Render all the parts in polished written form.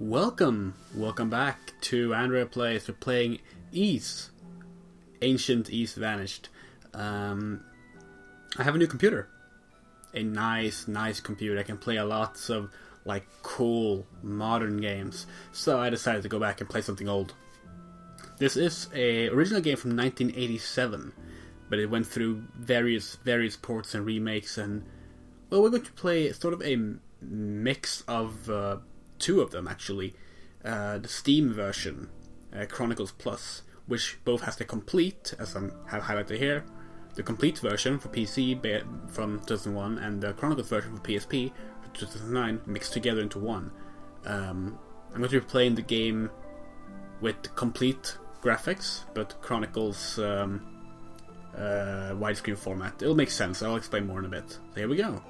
Welcome back to Andrea Plays. We're playing Ys. Ancient Ys Vanished. I have a new computer. A nice computer. I can play a lot of cool modern games. So I decided to go back and play something old. This is a original game from 1987, but it went through various ports and remakes, and we're going to play sort of a mix of two of them actually. The Steam version, Chronicles Plus, which both has the complete, as I have highlighted here, the complete version for PC from 2001 and the Chronicles version for PSP from 2009 mixed together into one. I'm going to be playing the game with complete graphics, but Chronicles widescreen format. It'll make sense. I'll explain more in a bit. So here we go.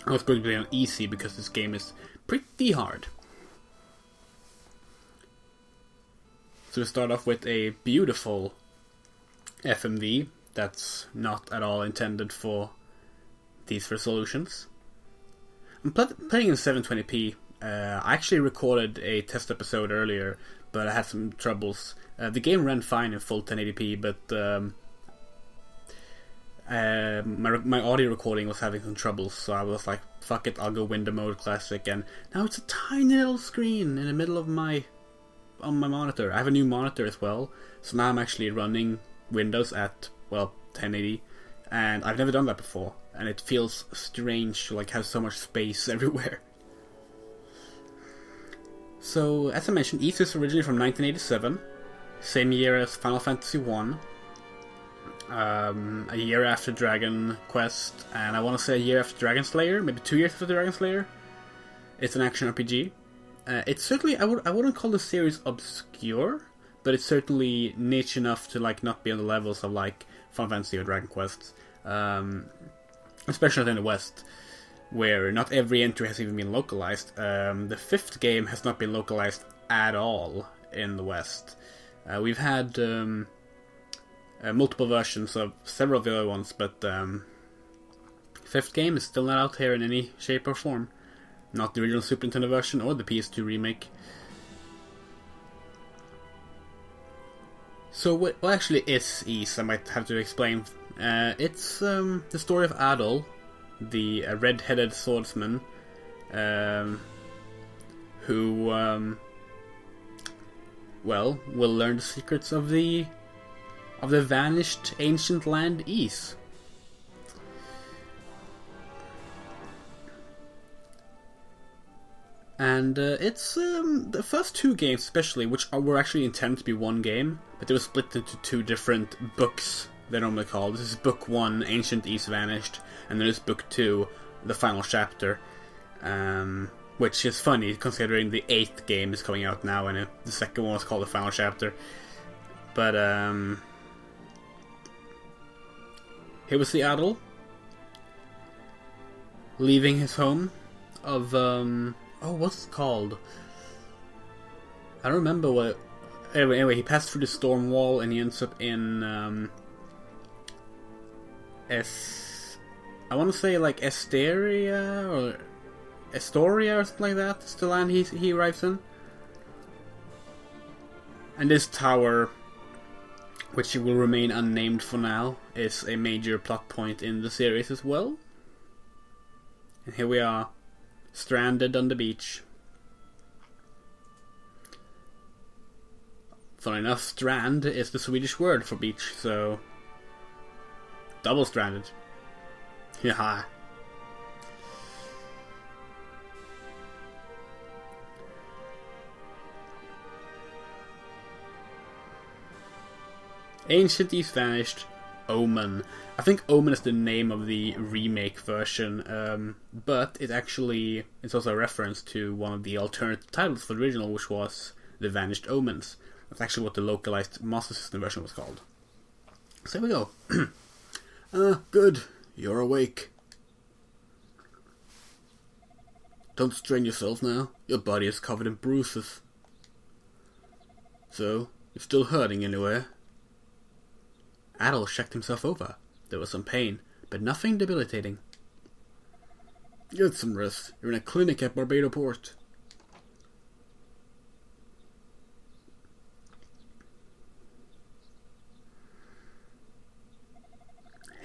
I was going to play on easy because this game is pretty hard. So we start off with a beautiful FMV that's not at all intended for these resolutions. I'm playing in 720p. I actually recorded a test episode earlier, but I had some troubles. The game ran fine in full 1080p, but my audio recording was having some troubles, so I was like, fuck it, I'll go window mode classic, and now it's a tiny little screen in the middle of my monitor. I have a new monitor as well, so now I'm actually running Windows at 1080, and I've never done that before, and it feels strange to have so much space everywhere. So, as I mentioned, Ys is originally from 1987, same year as Final Fantasy 1. A year after Dragon Quest, and I want to say a year after Dragon Slayer, maybe 2 years after Dragon Slayer. It's an action RPG. It's certainly, I wouldn't call the series obscure, but it's certainly niche enough to not be on the levels of Final Fantasy or Dragon Quest, especially in the West, where not every entry has even been localized. The fifth game has not been localized at all in the West. We've had multiple versions of several of the other ones, but fifth game is still not out here in any shape or form. Not the original Super Nintendo version or the PS2 remake. So what actually is Ys? I might have to explain. It's the story of Adol, the red-headed swordsman, who will learn the secrets of the vanished ancient land Ys. And it's the first two games especially, which were actually intended to be one game, but they were split into two different books, they're normally called. This is Book 1, Ancient Ys Vanished, and then there's Book 2, The Final Chapter, which is funny considering the 8th game is coming out now, and the second one was called The Final Chapter. But here we see Adol leaving his home of what's it called? I don't remember what. Anyway, he passed through the storm wall and he ends up in I want to say Esteria or Estoria or something like that. It's the land he arrives in. And this tower, which will remain unnamed for now, is a major plot point in the series as well. And here we are, stranded on the beach. Funny enough, strand is the Swedish word for beach, so double stranded. Yaha. Ancient Ys Vanished, Omen. I think Omen is the name of the remake version, but it's also a reference to one of the alternative titles for the original, which was The Vanished Omens. That's actually what the localized Master System version was called. So here we go. Good. You're awake. Don't strain yourself now. Your body is covered in bruises. So, you're still hurting anywhere? Adol checked himself over. There was some pain, but nothing debilitating. Get some rest. You're in a clinic at Barbados Port.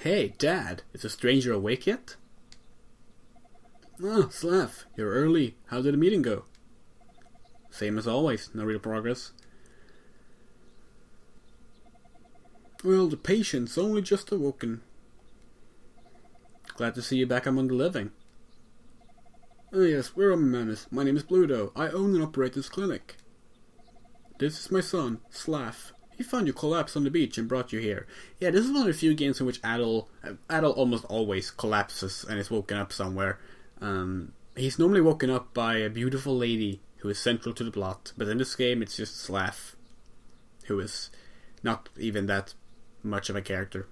Hey, Dad, is the stranger awake yet? Ah, Slav, you're early. How did the meeting go? Same as always, no real progress. Well, the patient's only just awoken. Glad to see you back among the living. Oh yes, we're a menace. My name is Bluto. I own and operate this clinic. This is my son, Slav. He found you collapsed on the beach and brought you here. Yeah, this is one of the few games in which Adel almost always collapses and is woken up somewhere. He's normally woken up by a beautiful lady who is central to the plot, but in this game it's just Slav, who is not even that much of a character.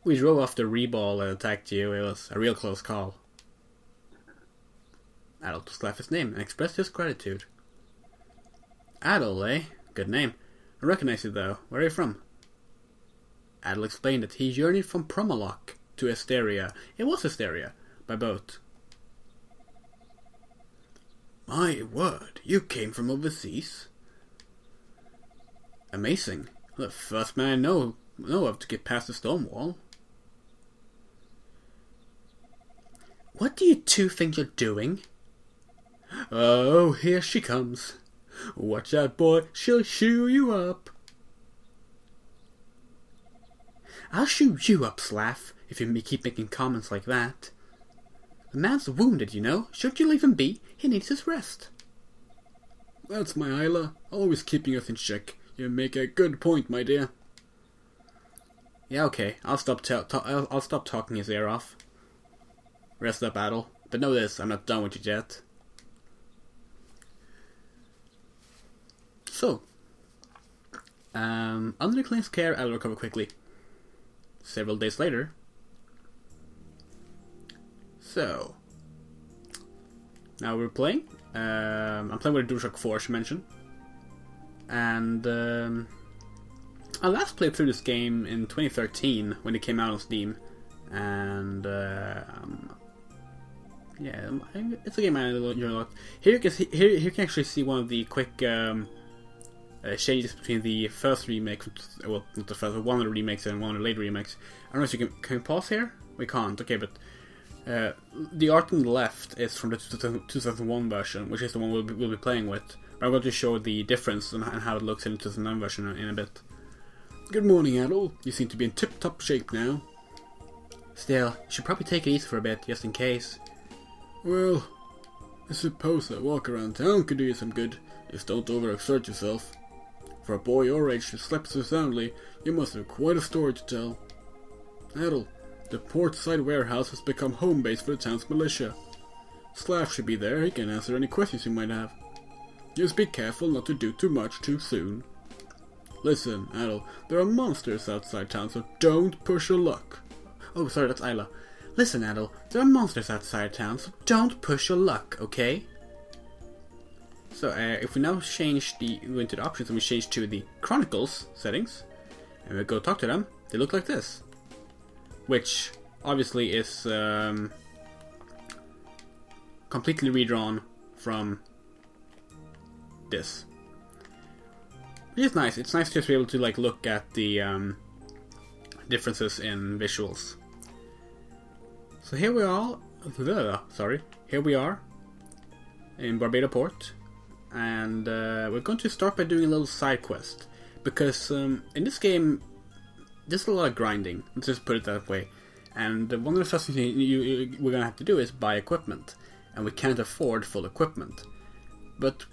We drove off the reball and attacked you. It was a real close call. Adel took Slav's name and expressed his gratitude. Adel, eh? Good name. I recognize you though. Where are you from? Adel explained that he journeyed from Promolok to Esteria. It was Esteria, by boat. My word, you came from overseas? Amazing. The first man I know of to get past the stone wall. What do you two think you're doing? Oh, here she comes. Watch out, boy, she'll shoe you up. I'll shoe you up, Slav, if you keep making comments like that. The man's wounded, you know. Shouldn't you leave him be? He needs his rest. That's my Isla, always keeping us in check. You make a good point, my dear. Yeah, okay. I'll stop talking his ear off. Rest up, Adel. But know this, I'm not done with you yet. So, under the clinic's care, I'll recover quickly. Several days later. So, now we're playing. I'm playing with DualShock 4, as you mentioned. And I last played through this game in 2013 when it came out on Steam. And yeah, it's a game I enjoy a lot. Here you can actually see one of the quick changes between the first remake, well, not the first, one of the remakes and one of the later remakes. I don't know if you can we pause here? We can't, okay, but the art on the left is from the 2001 version, which is the one we'll be playing with. But I'm going to show the difference and how it looks in the 2009 version in a bit. Good morning, Adel. You seem to be in tip-top shape now. Still, you should probably take it easy for a bit, just in case. Well, I suppose a walk around town could do you some good. Just don't overexert yourself. For a boy your age who slept so soundly, you must have quite a story to tell. Adel, the portside warehouse has become home base for the town's militia. Slav should be there, he can answer any questions you might have. Just be careful not to do too much too soon. Listen, Adel, there are monsters outside town, so don't push your luck. Oh, sorry, that's Isla. Listen, Adel, there are monsters outside town, so don't push your luck, okay? So, if we now go into the options and we change to the Chronicles settings, and we go talk to them, they look like this. Which, obviously, is completely redrawn from this. Which is nice. It's nice to be able to look at the differences in visuals. So here we are. Here we are in Barbados Port, and we're going to start by doing a little side quest because in this game there's a lot of grinding. Let's just put it that way. And one of the first things we're gonna have to do is buy equipment, and we can't afford full equipment. But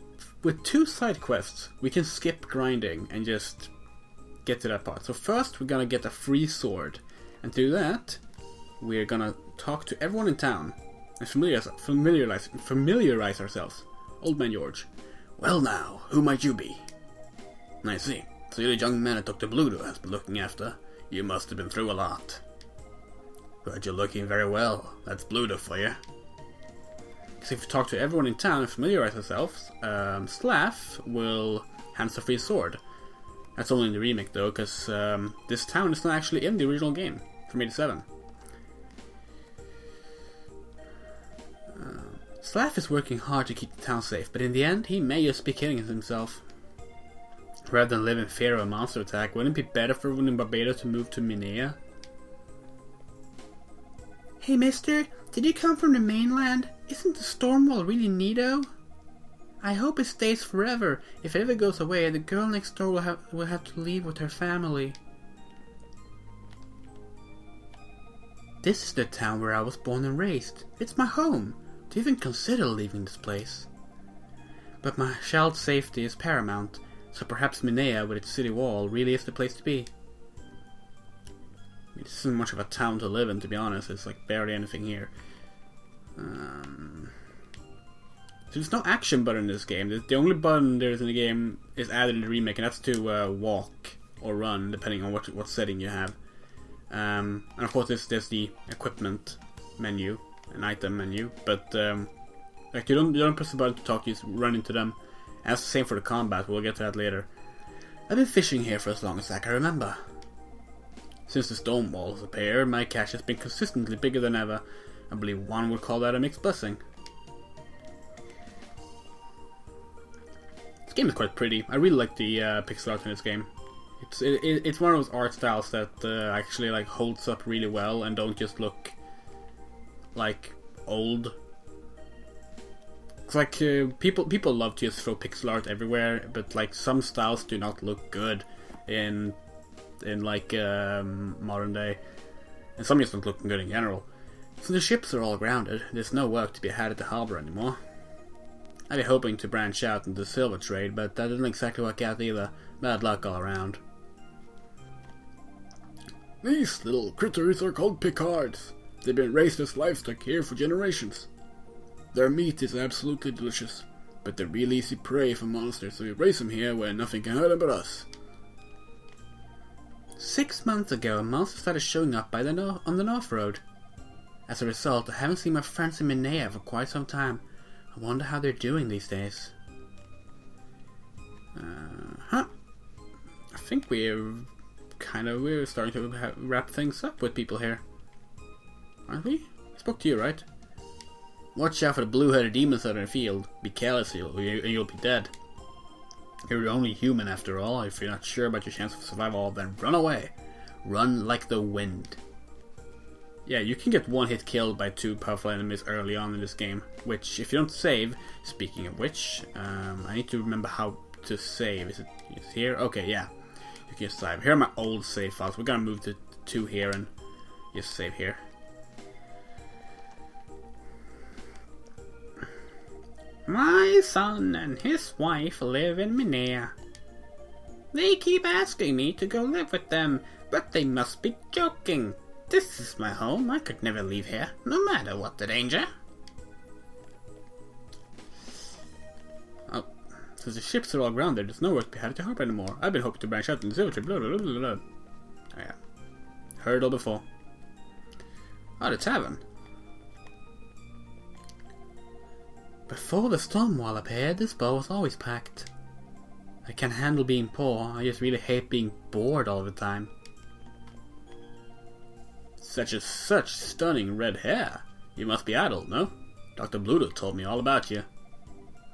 with 2 side quests, we can skip grinding and just get to that part. So first, we're gonna get a free sword, and to do that, we're gonna talk to everyone in town and familiarize ourselves. Old man George. Well now, who might you be? I see. So you're the young man that Dr. Bluto has been looking after. You must have been through a lot. But you're looking very well. That's Bluto for you. Because if we talk to everyone in town and familiarize ourselves, Slav will hand us a free sword. That's only in the remake though, because this town is not actually in the original game from '87. Slav is working hard to keep the town safe, but in the end, he may just be killing himself. rather than live in fear of a monster attack. Wouldn't it be better for everyone in Barbados to move to Minea? Hey mister, did you come from the mainland? Isn't the storm wall really neato? I hope it stays forever. If it ever goes away, the girl next door will have to leave with her family. This is the town where I was born and raised. It's my home. Do you even consider leaving this place? But my child's safety is paramount, so perhaps Minea, with its city wall, really is the place to be. I mean, this isn't much of a town to live in, to be honest. It's like barely anything here. So there's no action button in this game. The only button there is in the game is added in the remake, and that's to walk or run, depending on what setting you have. And of course there's the equipment menu, an item menu, but like you don't press the button to talk, you just run into them. And that's the same for the combat, we'll get to that later. I've been fishing here for as long as I can remember. Since the stone walls appeared, my catch has been consistently bigger than ever. I believe one would call that a mixed blessing. This game is quite pretty. I really like the pixel art in this game. It's one of those art styles that actually like holds up really well and don't just look like old. It's like people love to just throw pixel art everywhere, but like some styles do not look good in like modern day, and some just don't look good in general. So the ships are all grounded. There's no work to be had at the harbor anymore. I'd be hoping to branch out into the silver trade, but that didn't exactly work out either. Bad luck all around. These little critters are called picards. They've been raised as livestock here for generations. Their meat is absolutely delicious, but they're real easy prey for monsters, so we raise them here where nothing can hurt them but us. 6 months ago, a monster started showing up on the North Road. As a result, I haven't seen my friends in Minea for quite some time. I wonder how they're doing these days. I think we're starting to wrap things up with people here. Aren't we? I spoke to you, right? Watch out for the blue-headed demons out in the field. Be careless and you'll be dead. You're the only human after all. If you're not sure about your chance of survival, then run away. Run like the wind. Yeah, you can get one hit killed by 2 powerful enemies early on in this game, which, if you don't save, speaking of which, I need to remember how to save. Is it here? Okay, yeah. You can just save. Here are my old save files. We're gonna move to 2 here and just save here. My son and his wife live in Minea. They keep asking me to go live with them, but they must be joking. This is my home. I could never leave here, no matter what the danger. Oh, since the ships are all grounded, there's no work to be had at the harbor anymore. I've been hoping to branch out in the silver trade, blah blah blah blah blah. Oh yeah. Heard it all before. Oh, the tavern. Before the storm wall appeared, this bar was always packed. I can't handle being poor, I just really hate being bored all the time. Such stunning red hair. You must be adult, no? Dr. Bluto told me all about you.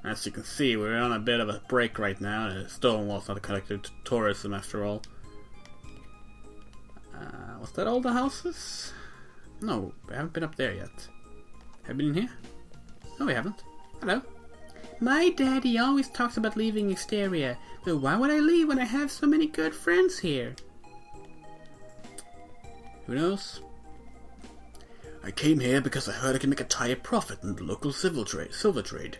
As you can see, we're on a bit of a break right now. The stone wall's not connected to tourism after all. Was that all the houses? No, we haven't been up there yet. Have we been in here? No, we haven't. Hello. My daddy always talks about leaving Exteria, but why would I leave when I have so many good friends here? Who knows? I came here because I heard I can make a tire profit in the local silver trade.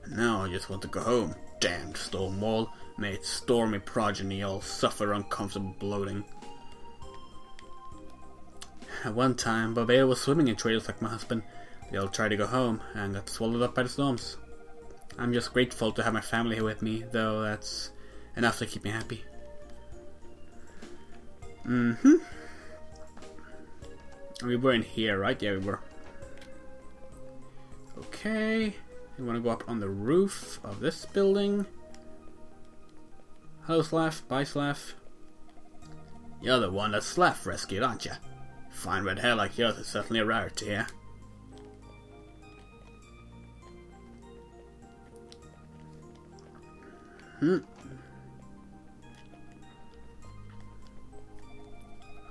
And now I just want to go home. Damned stone wall. May its stormy progeny all suffer uncomfortable bloating. At one time, Barbada was swimming in traders like my husband. They all tried to go home and got swallowed up by the storms. I'm just grateful to have my family here with me, though that's enough to keep me happy. We were in here, right? Yeah, we were. Okay. We want to go up on the roof of this building. Hello, Slav. Bye, Slav. You're the one that Slav rescued, aren't you? Fine red hair like yours is certainly a rarity here.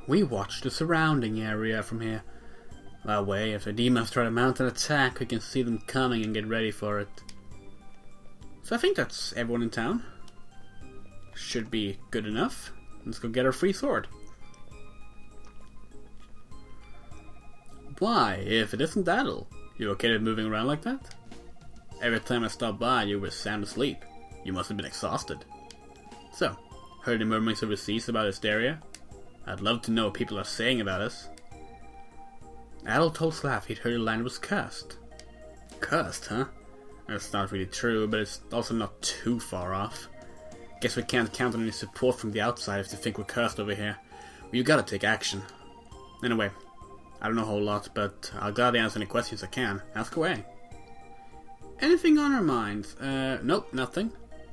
We watch the surrounding area from here. That way, if the demons try to mount an attack, we can see them coming and get ready for it. So I think that's everyone in town. Should be good enough. Let's go get our free sword. Why, if it isn't Adel, you okay with moving around like that? Every time I stopped by, you were sound asleep. You must have been exhausted. So, heard the murmurings overseas about Hysteria? I'd love to know what people are saying about us. Adel told Slav he'd heard the land was cursed. Cursed, huh? That's not really true, but it's also not too far off. Guess we can't count on any support from the outside if they think we're cursed over here. Well, you gotta take action. Anyway, I don't know a whole lot, but I'll gladly answer any questions I can. Ask away. Anything on our minds? Nope, nothing.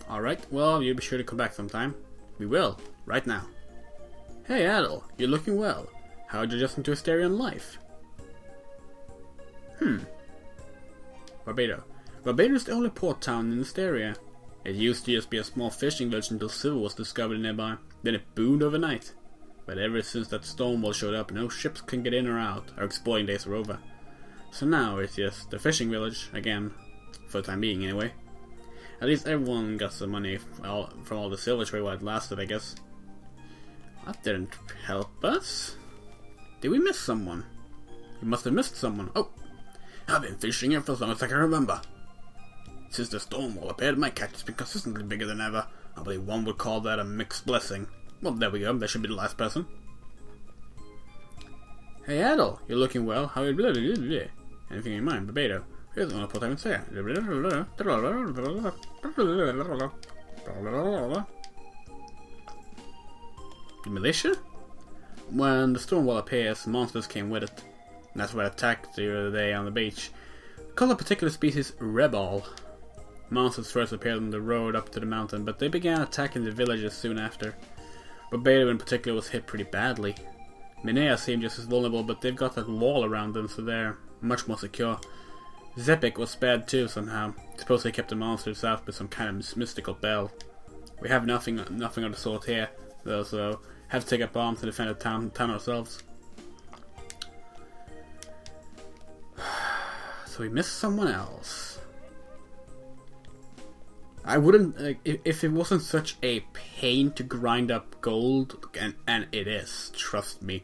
Alright, well, you'll be sure to come back sometime. We will, right now. Hey Adel, you're looking well. How'd you adjust into Hysterian life? Barbados. Barbados is the only port town in Hysteria. It used to just be a small fishing village until silver was discovered nearby. Then it boomed overnight. But ever since that stone wall showed up, no ships can get in or out. Our exploring days are over. So now it's just a fishing village again. For the time being, anyway. At least everyone got some money from all the silver trade while it lasted, I guess. That didn't help us. Did we miss someone? We must have missed someone. Oh! I've been fishing here for as long as I can remember. Since the storm wall appeared, my catch has been consistently bigger than ever. I believe one would call that a mixed blessing. Well, there we go. That should be the last person. Hey Adel, you're looking well. How are you? Anything in mind, Barbados? Here's the only part I can say. The militia? When the storm wall appears, monsters came with it. And that's why I attacked the other day on the beach. Called a particular species Rebel. Monsters first appeared on the road up to the mountain, but they began attacking the villages soon after. Barbados in particular was hit pretty badly. Minea seemed just as vulnerable, but they've got that wall around them, so they're much more secure. Zepik was spared too somehow. Suppose they kept the monsters out with some kind of mystical bell. We have nothing of the sort here, though, so have to take up arms to defend the town ourselves. So we missed someone else. I wouldn't, if it wasn't such a pain to grind up gold, and it is, trust me,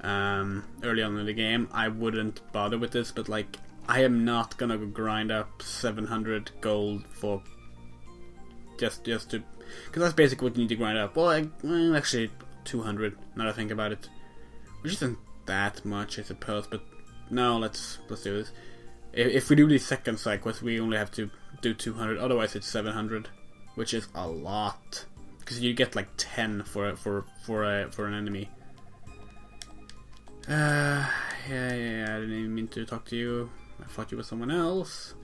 early on in the game, I wouldn't bother with this, but like, I am not gonna grind up 700 gold for just to, because that's basically what you need to grind up. Well, actually 200, now that I think about it, which isn't that much, I suppose, but no, let's do this. If we do the second side quest, we only have to do 200. Otherwise, it's 700, which is a lot. Because you get like 10 for an enemy. Yeah. I didn't even mean to talk to you. I thought you were someone else.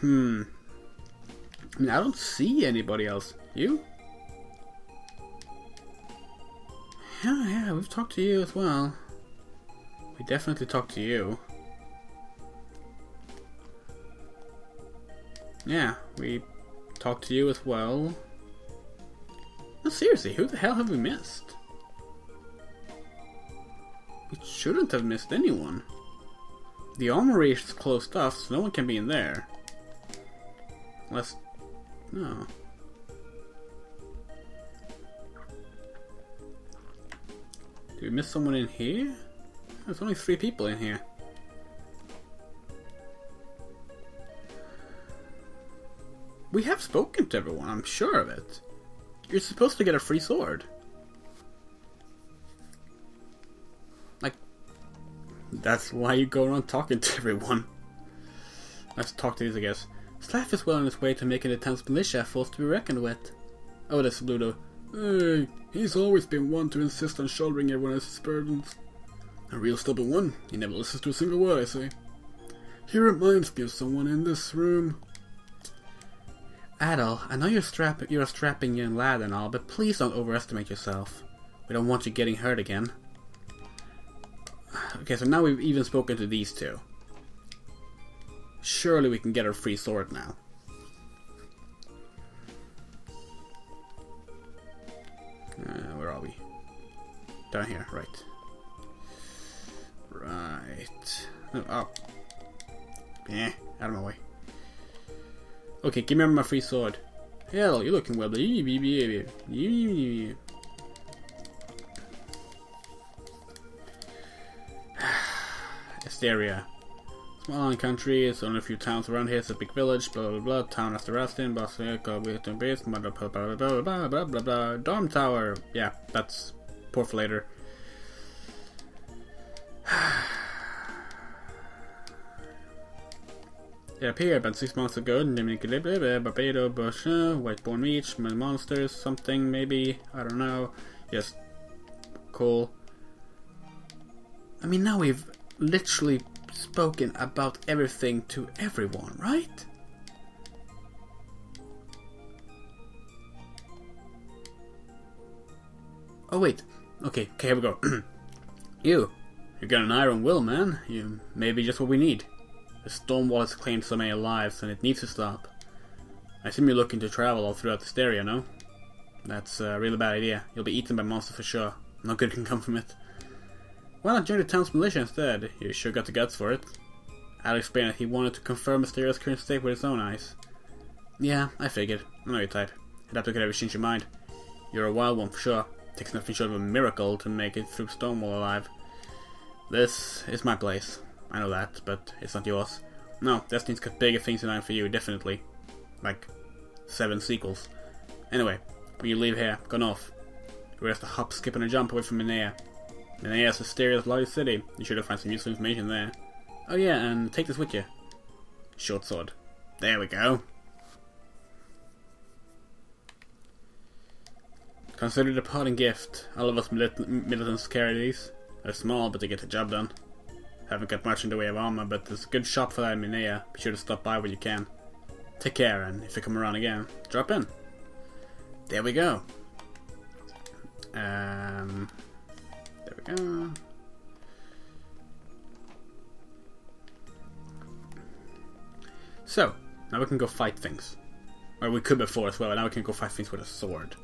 I mean, I don't see anybody else. You? Yeah, we've talked to you as well. We definitely talked to you. Yeah, we talked to you as well. No, seriously, who the hell have we missed? We shouldn't have missed anyone. The armory is closed off, so no one can be in there. Unless... no. Did we miss someone in here? There's only 3 people in here. We have spoken to everyone, I'm sure of it. You're supposed to get a free sword. Like, that's why you go around talking to everyone. Let's talk to these, I guess. Slav is well on his way to making the town's militia a force to be reckoned with. Oh, that's Bluto. Hey, he's always been one to insist on shouldering everyone else's burdens. A real stubborn one. He never listens to a single word I say. He reminds me of someone in this room. Adel, I know you're a strapping young lad and all, but please don't overestimate yourself. We don't want you getting hurt again. Okay, so now we've even spoken to these 2. Surely we can get our free sword now. Where are we? Down here, right. Right. No, oh. Yeah, out of my way. Okay, give me my free sword. Hell, you're looking well. Asteria. Small island country, it's only a few towns around here, it's a big village, blah blah blah, town after Rastin, blah blah blah blah blah, dorm tower. Yeah, that's poor for later. It appeared about 6 months ago, Barbados, Bush, Whiteborn Reach, monsters, something maybe, I don't know. Yes, cool. I mean, now we've literally spoken about everything to everyone, right? Oh wait, okay, here we go. You got an iron will, man. You may be just what we need. The storm wall has claimed so many lives, and it needs to stop. I assume you're looking to travel all throughout the area, no? That's a really bad idea. You'll be eaten by monsters for sure. No good can come from it. Why not join the town's militia instead? You sure got the guts for it. Al explained that he wanted to confirm Asteria's current state with his own eyes. Yeah, I figured. I know your type. Adapter could ever change your mind. You're a wild one for sure. Takes nothing short of a miracle to make it through Stonewall alive. This is my place. I know that, but it's not yours. No, Destiny's got bigger things in mind for you, definitely. Like 7 sequels. Anyway, when you leave here, go north. You have to hop, skip, and a jump away from Minea. Minea is Asteria's largest city. You should have found some useful information there. Oh yeah, and take this with you. Short sword. There we go. Consider it a parting gift. All of us militants carry these. They're small, but they get the job done. Haven't got much in the way of armor, but there's a good shop for that in Minea. Be sure to stop by when you can. Take care, and if you come around again, drop in. There we go. There we go. So, now we can go fight things. Or we could before as well, and now we can go fight things with a sword.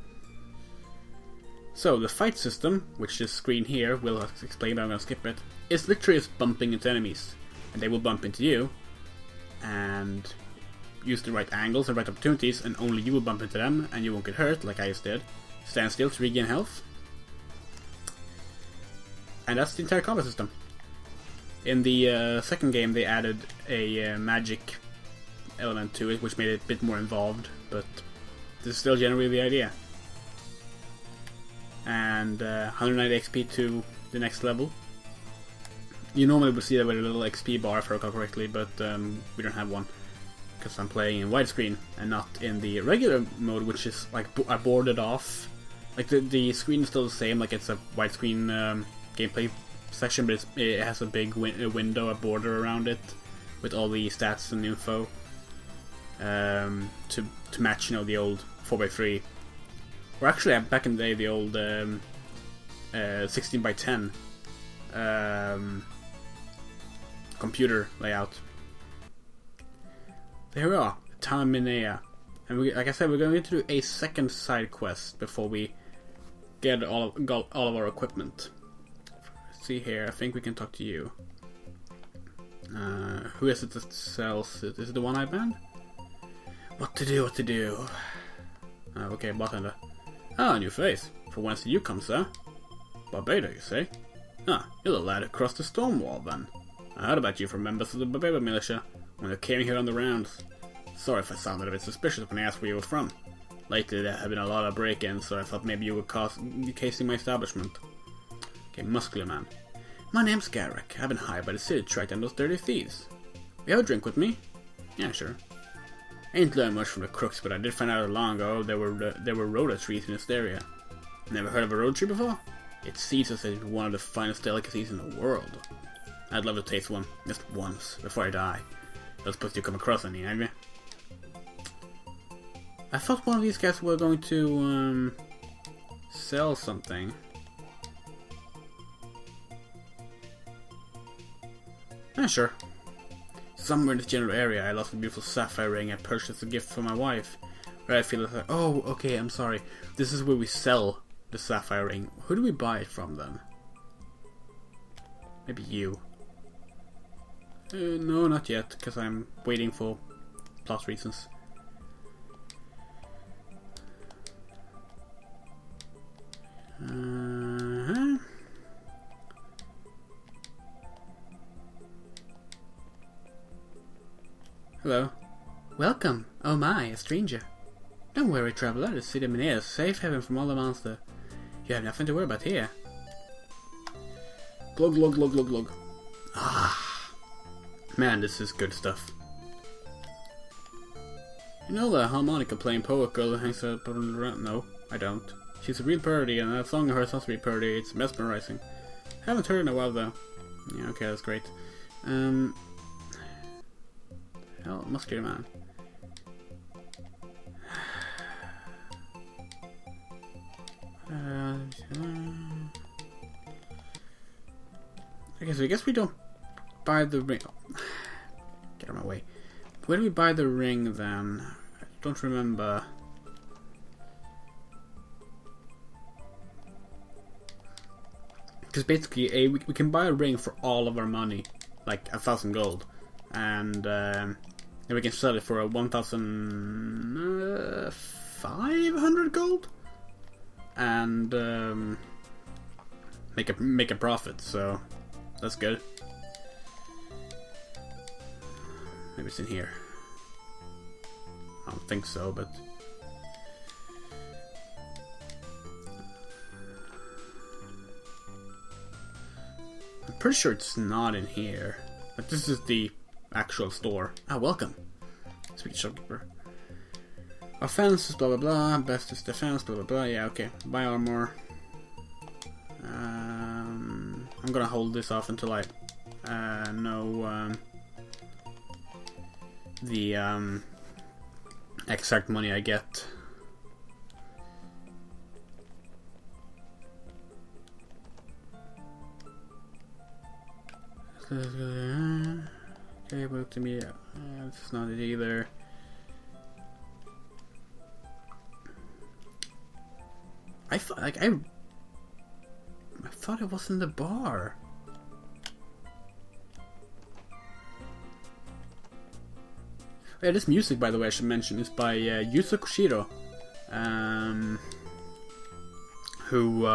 So, the fight system, which this screen here will explain, but I'm going to skip it, is literally just bumping into enemies. And they will bump into you, and use the right angles and right opportunities, and only you will bump into them, and you won't get hurt, like I just did. Stand still to regain health. And that's the entire combat system. In the second game, they added a magic element to it, which made it a bit more involved, but this is still generally the idea. And 190 XP to the next level. You normally would see that with a little XP bar, if I recall correctly, but we don't have one. Because I'm playing in widescreen and not in the regular mode, which is like I boarded off. Like the screen is still the same, like it's a widescreen gameplay section, but it has a big window, a border around it, with all the stats and info to match, you know, the old 4x3. Or actually, back in the day, the old 16x10 computer layout. There we are, town of Minea. And like I said, we're going to do a second side quest before we get all of our equipment. Let's see here, I think we can talk to you. Who is it that sells it? Is it the one-eyed man? What to do? Okay, bartender. Ah, new face. From whence did you come, sir? Barbados, you say? Ah, you're the lad who crossed the storm wall, then. I heard about you from members of the Barbados militia when they came here on the rounds. Sorry if I sounded a bit suspicious when I asked where you were from. Lately there have been a lot of break-ins, so I thought maybe you were casing my establishment. Okay, muscular man. My name's Garrick. I've been hired by the city to track down those dirty thieves. You have a drink with me? Yeah, sure. I ain't learned much from the crooks, but I did find out long ago there were rhoda trees in this area. Never heard of a rhoda tree before? It's seeds as one of the finest delicacies in the world. I'd love to taste one, just once, before I die. Don't suppose you come across any, have you? I thought one of these guys were going to sell something. Sure. Somewhere in this general area, I lost a beautiful sapphire ring I purchased as a gift for my wife. Where I feel like, oh, okay, I'm sorry. This is where we sell the sapphire ring. Who do we buy it from then? Maybe you. No, not yet, because I'm waiting for plot reasons. Hello. Welcome. Oh my, a stranger. Don't worry, traveler. The city of Minea is safe haven from all the monsters. You have nothing to worry about here. Glug glug glug glug glug. Ah, man, this is good stuff. You know the harmonica playing poet girl who hangs out around? No, I don't. She's a real parody, and that song of hers has to be parody. It's mesmerizing. Haven't heard in a while though. Yeah, okay, that's great. Hell, muscular man. Okay, so I guess we don't buy the ring. Oh, get out of my way. Where do we buy the ring then? I don't remember. Because basically, we can buy a ring for all of our money, like 1,000 gold, and then we can sell it for 1,500 gold, and make a profit. So that's good. Maybe it's in here. I don't think so, but I'm pretty sure it's not in here. But this is the actual store. Ah, welcome. Sweet shopkeeper. Offense is blah blah blah. Best is defense, blah blah blah. Yeah, okay. Buy armor. I'm gonna hold this off until I know the exact money I get. Okay, but to me, this is not it either. I thought it was in the bar. Yeah, this music, by the way, I should mention, is by Yuzo Koshiro, who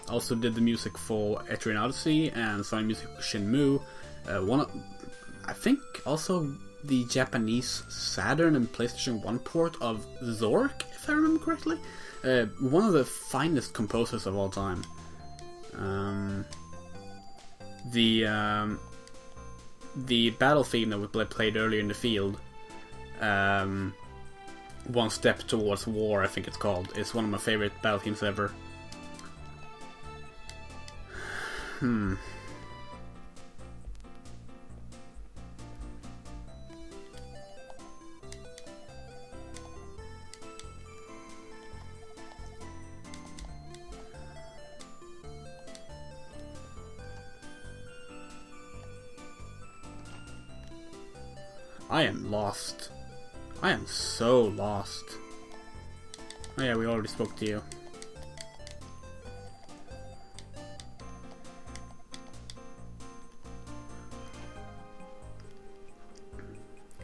also did the music for Etrian Odyssey and some music for Shenmue. I think also the Japanese Saturn and PlayStation 1 port of Zork, if I remember correctly. One of the finest composers of all time. The battle theme that we played earlier in the field, One Step Towards War, I think it's called, is one of my favorite battle themes ever. I am lost. I am so lost. Oh yeah, we already spoke to you.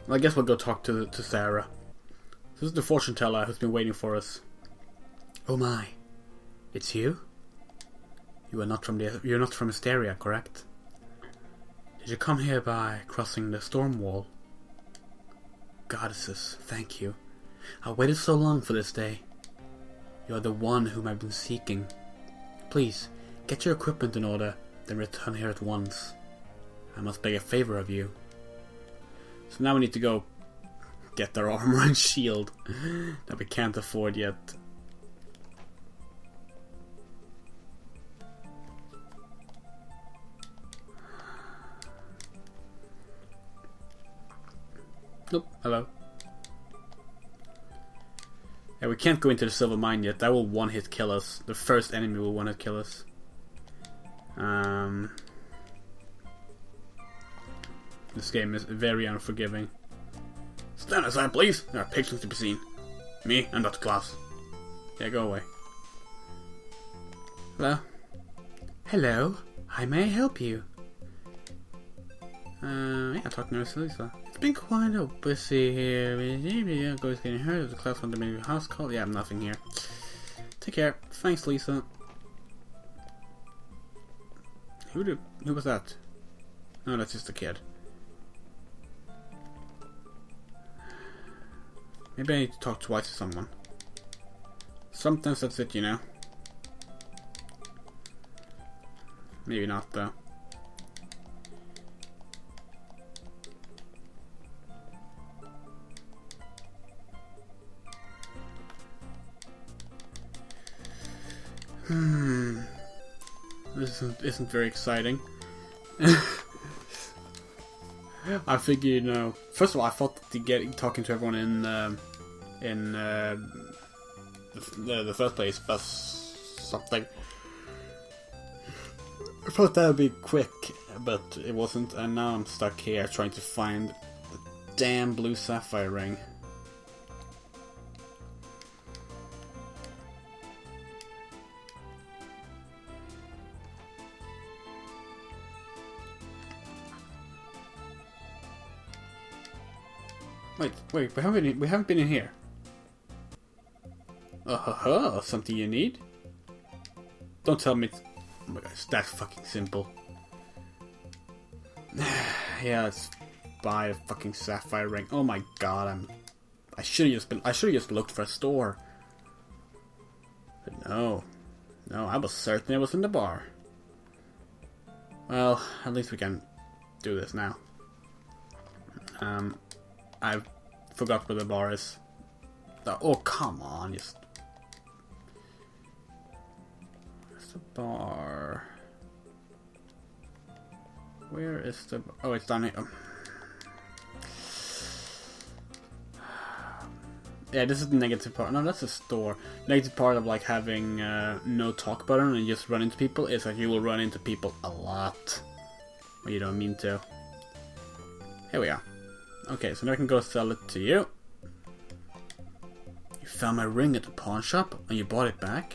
Well, I guess we'll go talk to Sarah. This is the fortune teller who's been waiting for us. Oh my, it's you? You're not from Asteria, correct? Did you come here by crossing the storm wall? Goddesses, thank you. I waited so long for this day. You are the one whom I've been seeking. Please, get your equipment in order, then return here at once. I must beg a favor of you. So now we need to go get our armor and shield that we can't afford yet. Nope, hello. Yeah, we can't go into the silver mine yet. That will one-hit kill us. The first enemy will one-hit kill us. This game is very unforgiving. Stand aside, please. There are patients to be seen. Me, I'm Dr. Claus. Yeah, go away. Hello? Hello? How may I help you? Yeah, talk to Lisa. It's been quite a busy here. Goes getting hurt. There's a class on the main house call. Yeah, nothing here. Take care. Thanks, Lisa. Who was that? No, that's just a kid. Maybe I need to talk twice to someone. Sometimes that's it, you know. Maybe not, though. This isn't very exciting. I figure, you know. First of all, I thought that talking to everyone in the first place was something. I thought that would be quick, but it wasn't, and now I'm stuck here trying to find the damn blue sapphire ring. Wait, we haven't been in here. Something you need? Don't tell me. Oh my god, it's that fucking simple. Yeah, let's buy a fucking sapphire ring. Oh my god, I should have just looked for a store. But no, I was certain it was in the bar. Well, at least we can do this now. I forgot where the bar is. Oh, come on, just... Where's the bar? Where is the... Oh, it's down here. Yeah, this is the negative part. No, that's a store. Negative part of like having no talk button and just run into people is that you will run into people a lot when you don't mean to. Here we are. Okay, so now I can go sell it to you. You found my ring at the pawn shop and you bought it back?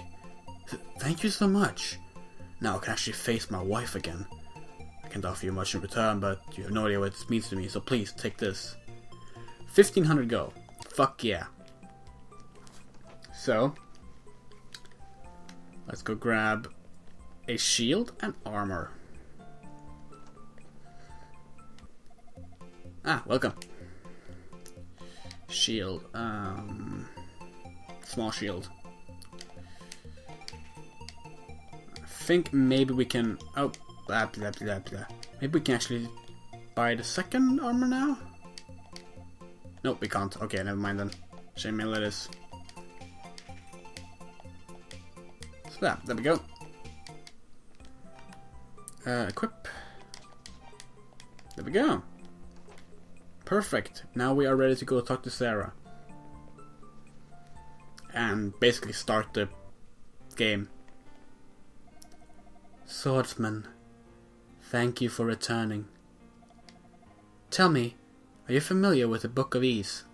Thank you so much. Now I can actually face my wife again. I can't offer you much in return, but you have no idea what this means to me, so please take this. 1500 gold. Fuck yeah. So, let's go grab a shield and armor. Ah, welcome. Shield. Small shield. I think maybe we can... Oh, blah, blah, blah, blah. Maybe we can actually buy the second armor now? Nope, we can't. Okay, never mind then. Shame me let us. So there we go. Equip. There we go. Perfect. Now we are ready to go talk to Sarah. And basically start the game. Swordsman, thank you for returning. Tell me, are you familiar with the Book of Ease?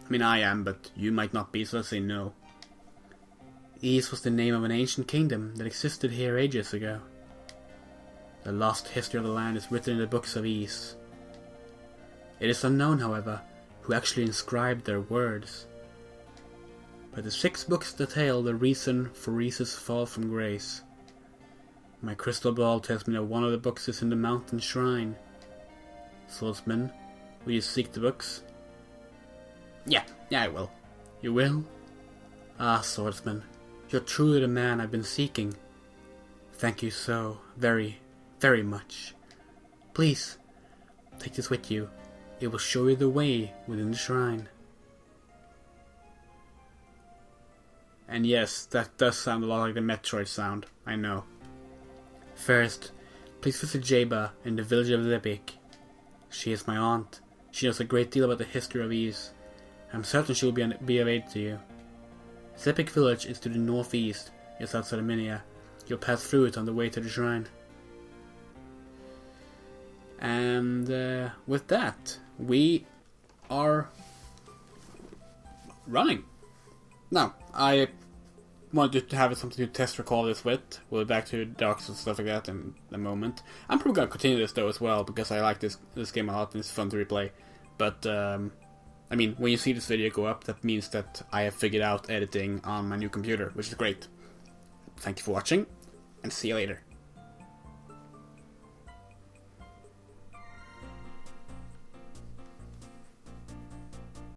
I mean, I am, but you might not be, so let's say no. Ease was the name of an ancient kingdom that existed here ages ago. The lost history of the land is written in the Books of Ease. It is unknown, however, who actually inscribed their words. But the 6 books detail the reason for Ease's fall from grace. My crystal ball tells me that one of the books is in the mountain shrine. Swordsman, will you seek the books? Yeah, I will. You will? Ah, Swordsman, you're truly the man I've been seeking. Thank you so very, very much. Please, take this with you. It will show you the way within the shrine. And yes, that does sound a lot like the Metroid sound, I know. First, please visit Jaba in the village of Zepik. She is my aunt. She knows a great deal about the history of Ease. I'm certain she will be of aid to you. Zepik village is to the northeast, just outside of Minia. You'll pass through it on the way to the shrine. And with that, we are running. Now, I wanted to have something to test record this with. We'll be back to docs and stuff like that in a moment. I'm probably gonna continue this though as well, because I like this game a lot and it's fun to replay. But I mean, when you see this video go up, that means that I have figured out editing on my new computer, which is great. Thank you for watching, and see you later.